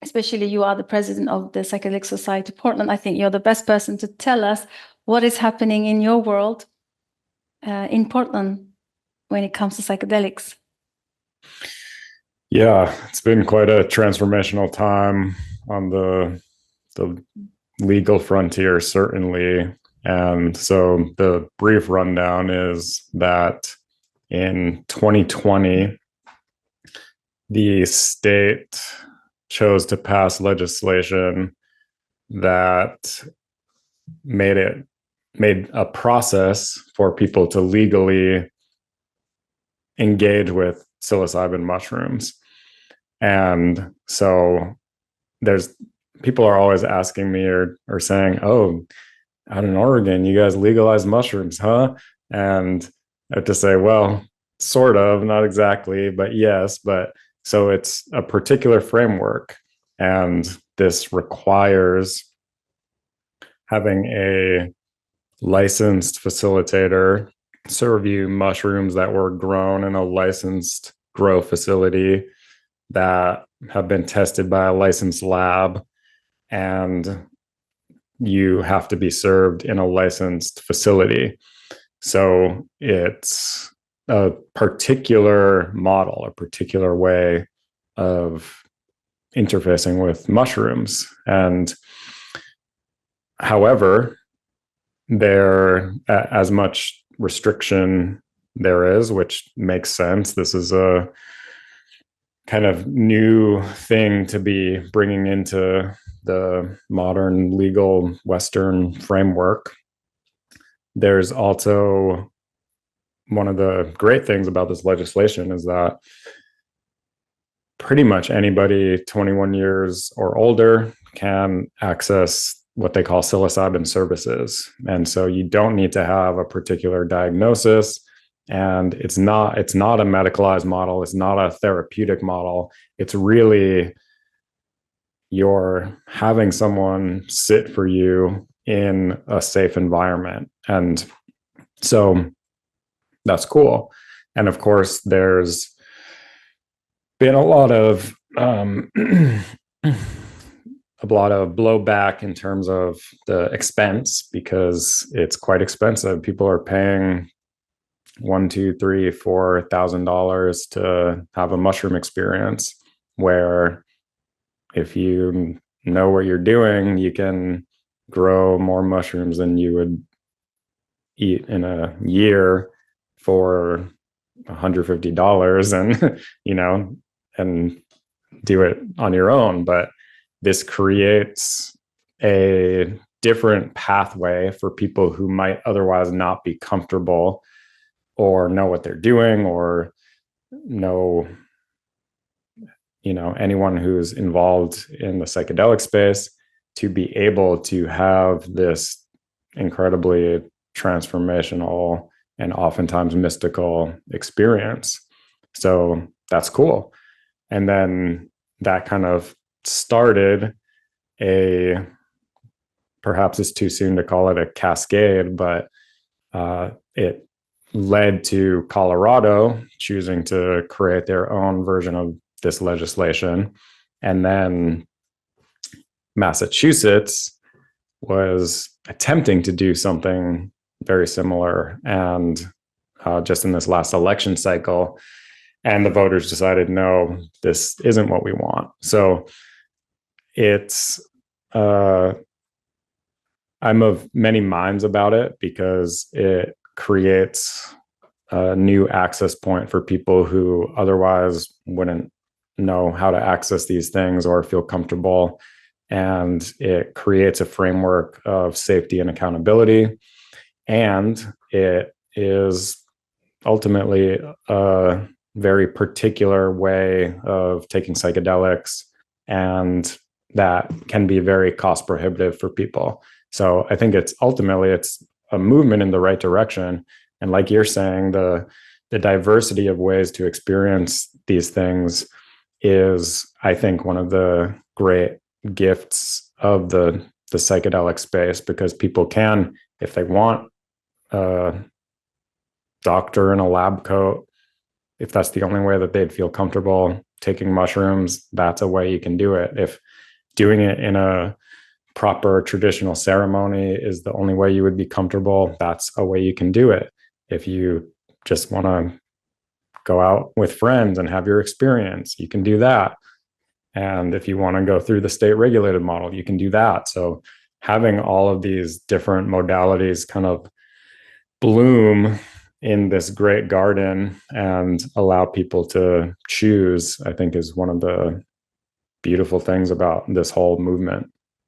especially you are the president of the Psychedelic Society Portland. I think you're the best person to tell us what is happening in your world in Portland when it comes to psychedelics. Yeah, it's been quite a transformational time on the legal frontier, certainly. And so the brief rundown is that in 2020, the state chose to pass legislation that made a process for people to legally engage with psilocybin mushrooms. And so people are always asking me or saying, oh, out in Oregon, you guys legalize mushrooms, huh? And I have to say, well, sort of, not exactly, but yes. But so it's a particular framework, and this requires having a licensed facilitator serve you mushrooms that were grown in a licensed grow facility that have been tested by a licensed lab, and you have to be served in a licensed facility. So it's a particular model, a particular way of interfacing with mushrooms. And however, there, as much restriction there is, which makes sense. This is a kind of new thing to be bringing into the modern legal Western framework. There's also one of the great things about this legislation is that pretty much anybody 21 years or older can access what they call psilocybin services. And so you don't need to have a particular diagnosis, and it's not a medicalized model. It's not a therapeutic model. It's really you're having someone sit for you in a safe environment. And so that's cool. And of course, there's been a lot of blowback in terms of the expense, because it's quite expensive. People are paying $1,000, $3,000, $4,000 to have a mushroom experience, where if you know what you're doing, you can grow more mushrooms than you would eat in a year for $150 and and do it on your own. But this creates a different pathway for people who might otherwise not be comfortable or know what they're doing, or know anyone who's involved in the psychedelic space, to be able to have this incredibly transformational and oftentimes mystical experience. So that's cool. And then that kind of started perhaps it's too soon to call it a cascade, but it led to Colorado choosing to create their own version of this legislation. And then Massachusetts was attempting to do something very similar. And just in this last election cycle, and the voters decided, no, this isn't what we want. So it's, I'm of many minds about it, because it creates a new access point for people who otherwise wouldn't know how to access these things or feel comfortable. And it creates a framework of safety and accountability. And it is ultimately a very particular way of taking psychedelics, and that can be very cost prohibitive for people. So I think it's a movement in the right direction. And like you're saying, the diversity of ways to experience these things is, I think, one of the great gifts of the psychedelic space, because people can, if they want, a doctor in a lab coat, if that's the only way that they'd feel comfortable, taking mushrooms, that's a way you can do it. If doing it in a proper traditional ceremony is the only way you would be comfortable, that's a way you can do it. If you just want to go out with friends and have your experience, you can do that. And if you want to go through the state regulated model, you can do that. So having all of these different modalities kind of bloom in this great garden and allow people to choose, I think is one of the beautiful things about this whole movement.